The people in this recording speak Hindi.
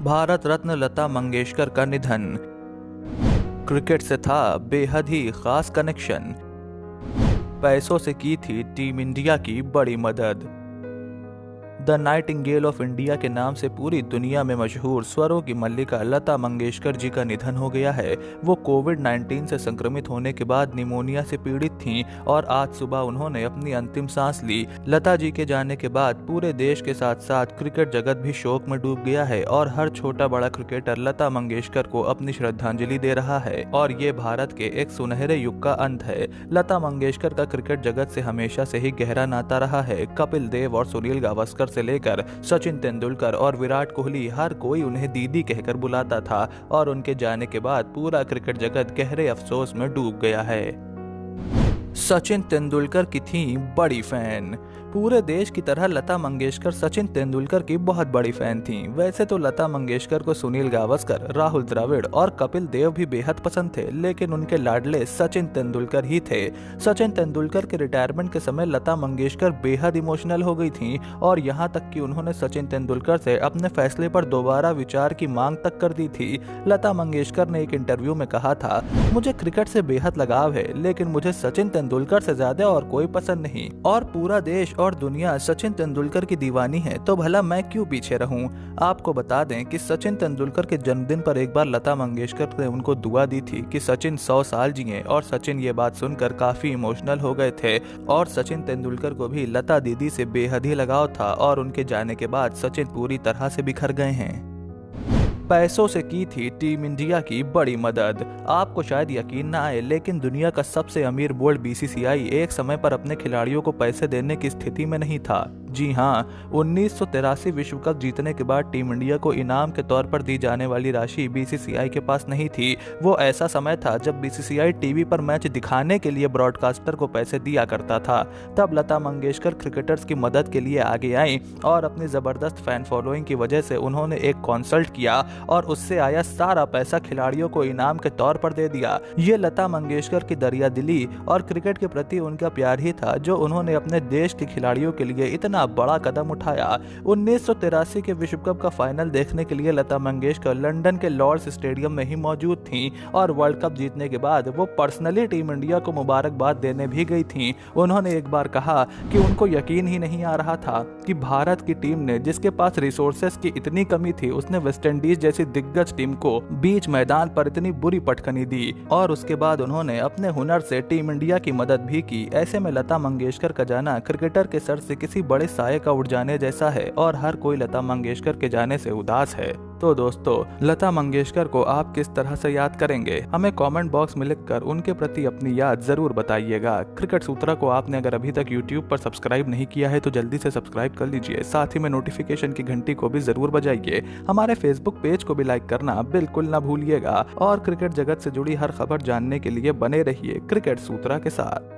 भारत रत्न लता मंगेशकर का निधन। क्रिकेट से था बेहद ही खास कनेक्शन। पैसों से की थी टीम इंडिया की बड़ी मदद। द नाइटिंगेल ऑफ इंडिया के नाम से पूरी दुनिया में मशहूर स्वरों की मल्लिका लता मंगेशकर जी का निधन हो गया है। वो कोविड-19 से संक्रमित होने के बाद निमोनिया से पीड़ित थीं और आज सुबह उन्होंने अपनी अंतिम सांस ली। लता जी के जाने के बाद पूरे देश के साथ साथ क्रिकेट जगत भी शोक में डूब गया है और हर छोटा बड़ा क्रिकेटर लता मंगेशकर को अपनी श्रद्धांजलि दे रहा है और ये भारत के एक सुनहरे युग का अंत है। लता मंगेशकर का क्रिकेट जगत से हमेशा से ही गहरा नाता रहा है। कपिल देव और सुनील गावस्कर से लेकर सचिन तेंदुलकर और विराट कोहली, हर कोई उन्हें दीदी कहकर बुलाता था और उनके जाने के बाद पूरा क्रिकेट जगत गहरे अफसोस में डूब गया है। सचिन तेंदुलकर की थी बड़ी फैन। पूरे देश की तरह लता मंगेशकर सचिन तेंदुलकर की बहुत बड़ी फैन थीं। वैसे तो लता मंगेशकर को सुनील गावस्कर, राहुल द्रविड़ और कपिल देव भी बेहद पसंद थे, लेकिन उनके लाडले सचिन तेंदुलकर ही थे। सचिन तेंदुलकर के रिटायरमेंट के समय लता मंगेशकर बेहद इमोशनल हो गई थीं और यहाँ तक कि उन्होंने सचिन तेंदुलकर से अपने फैसले पर दोबारा विचार की मांग तक कर दी थी। लता मंगेशकर ने एक इंटरव्यू में कहा था, मुझे क्रिकेट से बेहद लगाव है, लेकिन मुझे सचिन तेंदुलकर से ज्यादा और कोई पसंद नहीं और पूरा देश और दुनिया सचिन तेंदुलकर की दीवानी है, तो भला मैं क्यों पीछे रहूं। आपको बता दें कि सचिन तेंदुलकर के जन्मदिन पर एक बार लता मंगेशकर ने उनको दुआ दी थी कि सचिन 100 साल जिए और सचिन ये बात सुनकर काफी इमोशनल हो गए थे और सचिन तेंदुलकर को भी लता दीदी से बेहद ही लगाव था और उनके जाने के बाद सचिन पूरी तरह से बिखर गए हैं। पैसों से की थी टीम इंडिया की बड़ी मदद। आपको शायद यकीन ना आए, लेकिन दुनिया का सबसे अमीर बोर्ड बीसीसीआई एक समय पर अपने खिलाड़ियों को पैसे देने की स्थिति में नहीं था। जी हाँ, 1983 विश्व कप जीतने के बाद टीम इंडिया को इनाम के तौर पर दी जाने वाली राशि बीसीसीआई के पास नहीं थी। वो ऐसा समय था जब बीसीसीआई टीवी पर मैच दिखाने के लिए ब्रॉडकास्टर को पैसे दिया करता था। तब लता मंगेशकर क्रिकेटर्स की मदद के लिए आगे आई और अपनी जबरदस्त फैन फॉलोइंग की वजह से उन्होंने एक कॉन्सल्ट किया और उससे आया सारा पैसा खिलाड़ियों को इनाम के तौर पर दे दिया। ये लता मंगेशकर की दरिया दिली और क्रिकेट के प्रति उनका प्यार ही था जो उन्होंने अपने देश के खिलाड़ियों के लिए इतना बड़ा कदम उठाया। 1983 के विश्व कप का फाइनल देखने के लिए लता मंगेशकर लंदन के लॉर्ड्स स्टेडियम में ही मौजूद थीं और वर्ल्ड कप जीतने के बाद वो पर्सनली टीम इंडिया को मुबारकबाद देने भी गई थीं। उन्होंने एक बार कहा कि उनको यकीन ही नहीं आ रहा था कि भारत की टीम ने, जिसके पास रिसोर्सेस की इतनी कमी थी, उसने वेस्टइंडीज जैसी दिग्गज टीम को बीच मैदान पर इतनी बुरी पटखनी दी और उसके बाद उन्होंने अपने हुनर से टीम इंडिया की मदद भी की। ऐसे में लता मंगेशकर का जाना क्रिकेटर के सर से किसी बड़े साये का उड़ जाने जैसा है और हर कोई लता मंगेशकर के जाने से उदास है। तो दोस्तों, लता मंगेशकर को आप किस तरह से याद करेंगे? हमें कमेंट बॉक्स में लिखकर उनके प्रति अपनी याद जरूर बताइएगा। क्रिकेट सूत्रा को आपने अगर अभी तक यूट्यूब पर सब्सक्राइब नहीं किया है तो जल्दी से सब्सक्राइब कर लीजिए। साथ ही में नोटिफिकेशन की घंटी को भी जरूर बजाइए। हमारे फेसबुक पेज को भी लाइक करना बिल्कुल ना भूलिएगा और क्रिकेट जगत से जुड़ी हर खबर जानने के लिए बने रहिए क्रिकेट सूत्रा के साथ।